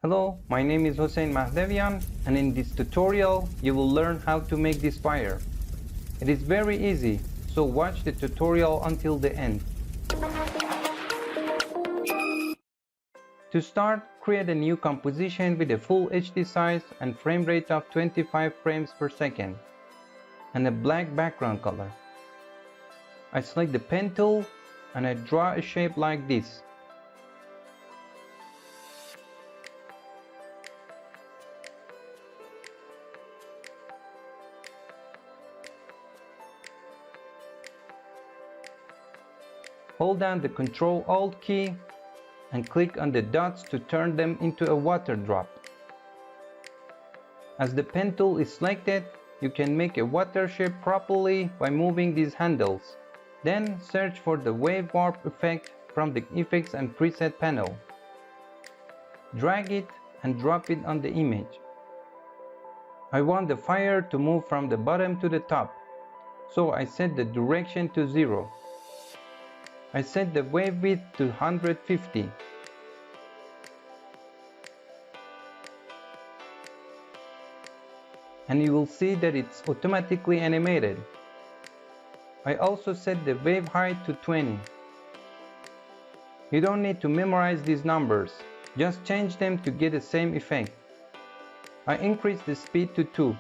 Hello, my name is Hossein Mahdevian, and in this tutorial you will learn how to make this fire. It is very easy, so watch the tutorial until the end. To start, create a new composition with a full HD size and frame rate of 25 frames per second and a black background color. I select the pen tool and I draw a shape like this. Hold down the Ctrl-Alt key and click on the dots to turn them into a water drop. As the pen tool is selected, you can make a water shape properly by moving these handles. Then search for the wave warp effect from the Effects and Preset panel. Drag it and drop it on the image. I want the fire to move from the bottom to the top, so I set the direction to 0. I set the wave width to 150. And you will see that it's automatically animated. I also set the wave height to 20. You don't need to memorize these numbers, just change them to get the same effect. I increase the speed to 2.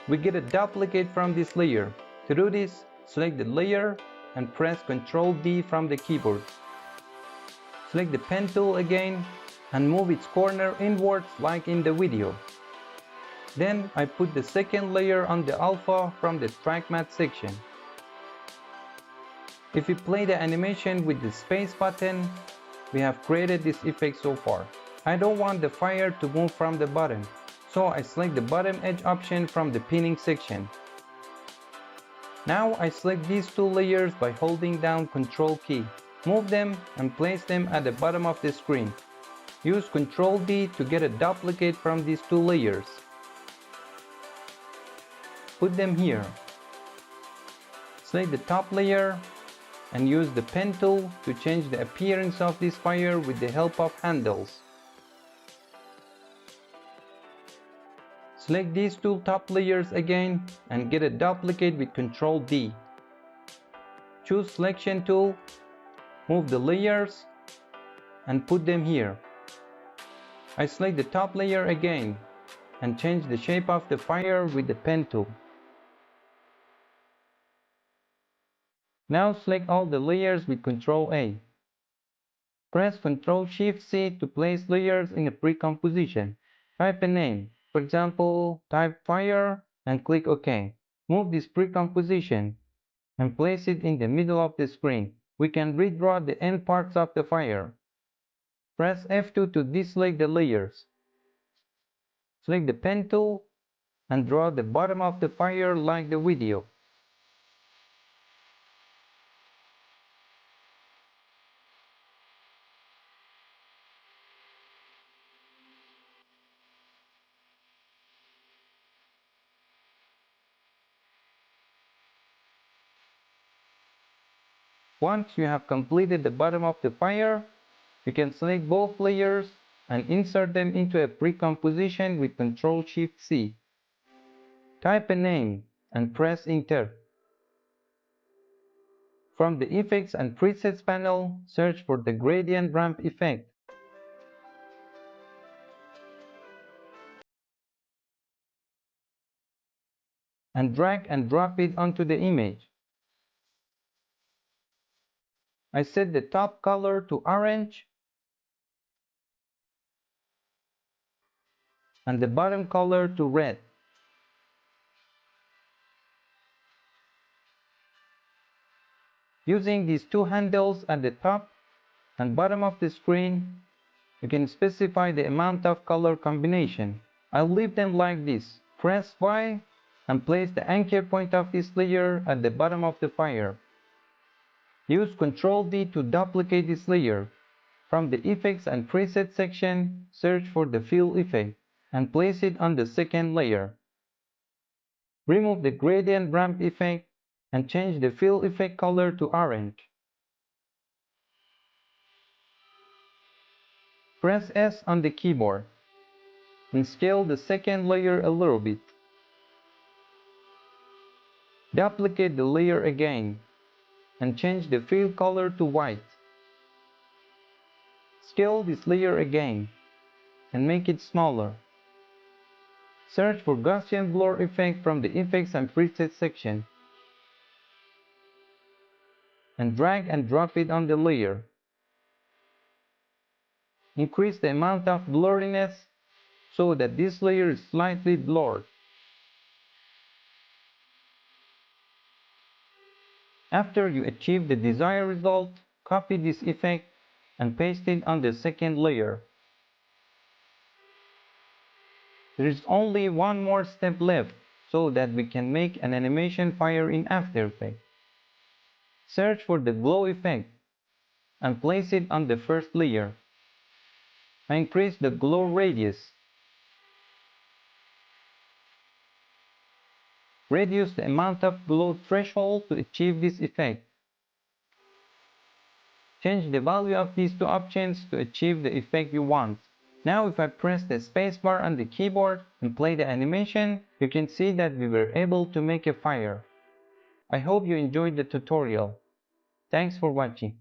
We get a duplicate from this layer. To do this, select the layer and press Ctrl D from the keyboard. Select the pen tool again and move its corner inwards like in the video. Then I put the second layer on the alpha from the track matte section. If we play the animation with the space button, we have created this effect so far. I don't want the fire to move from the bottom, so I select the bottom edge option from the pinning section. Now I select these two layers by holding down Ctrl key. Move them and place them at the bottom of the screen. Use Ctrl D to get a duplicate from these two layers. Put them here. Select the top layer and use the pen tool to change the appearance of this fire with the help of handles. Select these two top layers again and get a duplicate with Ctrl D. Choose Selection tool, move the layers and put them here. I select the top layer again and change the shape of the fire with the pen tool. Now select all the layers with Ctrl A. Press Ctrl Shift C to place layers in a pre-composition. Type a name, for example, type fire and click OK. Move this pre-composition and place it in the middle of the screen. We can redraw the end parts of the fire. Press F2 to deselect the layers. Select the pen tool and draw the bottom of the fire like the video. Once you have completed the bottom of the fire, you can select both layers and insert them into a pre-composition with Ctrl Shift C. Type a name and press Enter. From the Effects and Presets panel, search for the Gradient Ramp effect. And drag and drop it onto the image. I set the top color to orange and the bottom color to red. Using these two handles at the top and bottom of the screen, you can specify the amount of color combination. I'll leave them like this. Press Y and place the anchor point of this layer at the bottom of the fire. Use Ctrl D to duplicate this layer. From the Effects and Presets section, search for the Fill effect and place it on the second layer. Remove the Gradient Ramp effect and change the Fill effect color to orange. Press S on the keyboard and scale the second layer a little bit. Duplicate the layer again and change the fill color to white. Scale this layer again and make it smaller. Search for Gaussian blur effect from the Effects and Presets section and drag and drop it on the layer. Increase the amount of blurriness so that this layer is slightly blurred. After you achieve the desired result, copy this effect and paste it on the second layer. There is only one more step left so that we can make an animation fire in After Effects. Search for the glow effect and place it on the first layer. Increase the glow radius. Reduce the amount of glow threshold to achieve this effect. Change the value of these two options to achieve the effect you want. Now if I press the spacebar on the keyboard and play the animation, you can see that we were able to make a fire. I hope you enjoyed the tutorial. Thanks for watching.